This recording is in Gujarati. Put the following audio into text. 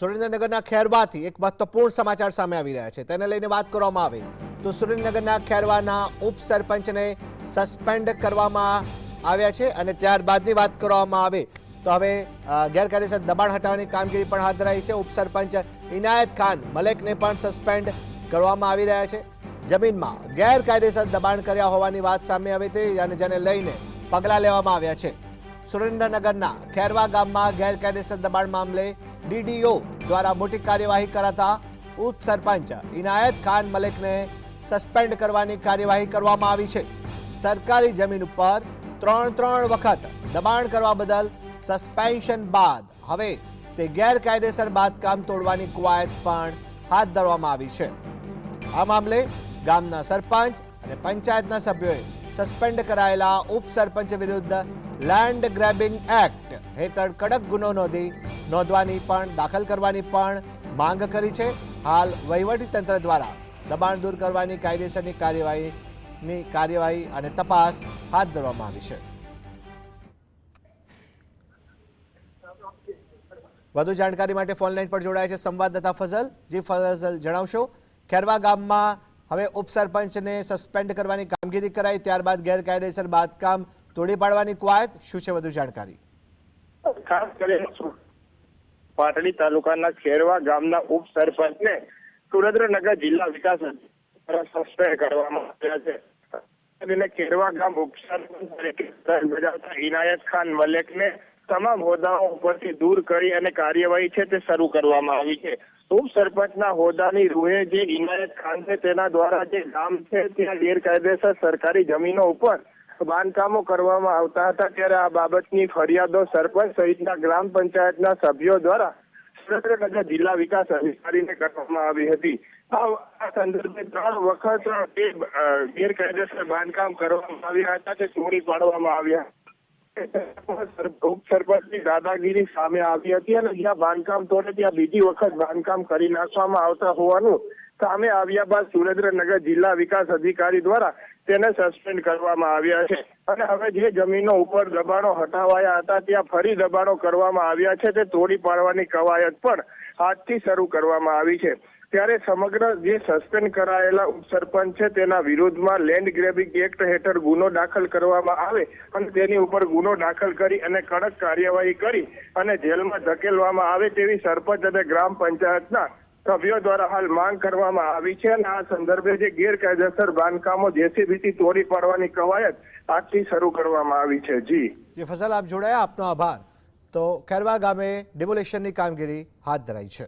સુરેન્દ્રનગરના ખેરવાથી એક મહત્વપૂર્ણ સમાચાર સામે આવી રહ્યા છે, તેને લઈને વાત કરવામાં આવે તો સુરેન્દ્રનગરના ખેરવાના ઉપસરપંચને સસ્પેન્ડ કરવામાં આવ્યા છે અને ત્યારબાદની વાત કરવામાં આવે તો હવે ગેરકાયદેસર દબાણ હટાવવાની કામગીરી પણ હાથ ધરાઈ છે। ઉપસરપંચ ઇનાયત ખાન મલેકને પણ સસ્પેન્ડ કરવામાં આવી રહ્યા છે। જમીનમાં ગેરકાયદેસર દબાણ કર્યા હોવાની વાત સામે આવી હતી અને જેને લઈને પગલાં લેવામાં આવ્યા છે। સુરેન્દ્રનગરના ખેરવા ગામમાં ગેરકાયદેસર દબાણ મામલે ડીડીઓ દ્વારા મોટી કાર્યવાહી કરાતા ઉપસરપંચ ઇનાયત ખાન મલેકને સસ્પેન્ડ કરવાની કાર્યવાહી કરવામાં આવી છે। સરકારી જમીન ઉપર ત્રણ વખત દબાણ કરવા બદલ સસ્પેન્શન બાદ હવે તે ગેરકાયદેસર બાંધકામ તોડવાની કવાયત પણ હાથ ધરવામાં આવી છે। આ મામલે ગામના સરપંચ અને પંચાયતના સભ્યોએ સસ્પેન્ડ કરાયેલા ઉપસરપંચ વિરુદ્ધ લેન્ડ ગ્રેબિંગ એક્ટ હેઠળ કડક ગુનો નોંધવાની પણ દાખલ કરવાની પણ માંગ કરી છે। હાલ વહીવટીતંત્ર દ્વારા દબાણ દૂર કરવાની કાયદેસરની કાર્યવાહી અને તપાસ હાથ ધરવામાં આવી છે। વધુ જાણકારી માટે ફોનલાઈન પર જોડાય છે સંવાદદાતા ફઝલ। જી ફઝલ, જણાવશો ખેરવા ગામમાં હવે ઉપસરપંચને સસ્પેન્ડ કરવાની કામગીરી કરાઈ, ત્યારબાદ ગેરકાયદેસર બાંધકામ તોડી પાડવાની કવાયત, શું છે વધુ જાણકારી? ખાસ કરીને પાટડી તાલુકાના ખેરવા ગામના ઉપસરપંચને સુરેન્દ્રનગર જિલ્લા વિકાસ દ્વારા સસ્પેન્ડ કરવામાં આવ્યા છે। ખેરવા ગામ ઉપસરપંચ તરીકે ફરજ બજાવતા ઇનાયત ખાન મલેકને તમામ હોદ્દાઓ ઉપરથી દૂર કરી અને કાર્યવાહી છે તે શરૂ કરવામાં આવી છે। ઉપસરપંચના હોદ્દાની રૂહે જે ઇનાયત ખાન છે તેના દ્વારા જે ગામ છે ત્યાં ગેરકાયદેસર સરકારી જમીનો ઉપર બાંધકામો કરવામાં આવતા હતા, ત્યારે આ બાબતની ફરિયાદો સરપંચ સહિતના ગ્રામ પંચાયતના સભ્યો દ્વારા સુરેન્દ્રનગર જિલ્લા વિકાસ અધિકારીને કરવામાં આવી હતી। આ સંદર્ભે 3 વખત ગેરકાયદેસર બાંધકામ કરવામાં આવ્યા હતા તે તોડી પાડવામાં આવ્યા। ઉપસરપંચની દાદાગીરી સામે આવી હતી અને જ્યાં બાંધકામ તોડે ત્યાં બીજી વખત બાંધકામ કરી નાખવામાં આવતા હોવાનું સામે આવ્યા બાદ સુરેન્દ્રનગર જિલ્લા વિકાસ અધિકારી દ્વારા તેને સસ્પેન્ડ કરવામાં આવ્યા છે અને હવે જે જમીનો ઉપર દબાણો હટાવાયા હતા ત્યાં ફરી દબાણો કરવામાં આવ્યા છે તે તોડી પાડવાની કવાયત પણ આજથી શરૂ કરવામાં આવી છે। ત્યારે સમગ્ર જે સસ્પેન્ડ કરાયેલા ઉપસરપંચ છે તેના વિરોધમાં લેન્ડ ગ્રેબિંગ એક્ટ હેઠળ ગુનો દાખલ કરવામાં આવે અને તેની ઉપર ગુનો દાખલ કરી અને કડક કાર્યવાહી કરી અને જેલમાં ધકેલવામાં આવે તેવી સરપંચ અને ગ્રામ પંચાયતના સભ્યો દ્વારા હાલ માંગ કરવામાં આવી છે અને આ સંદર્ભે જે ગેરકાયદેસર બાંધકામો જેસીબીથી તોડી પાડવાની કવાયત આજથી શરૂ કરવામાં આવી છે। જી ફઝલ, આપ જોડાયા, આપનો આભાર। તો ખેરવા ગામે ડિમોલેશનની કામગીરી હાથ ધરાઈ છે।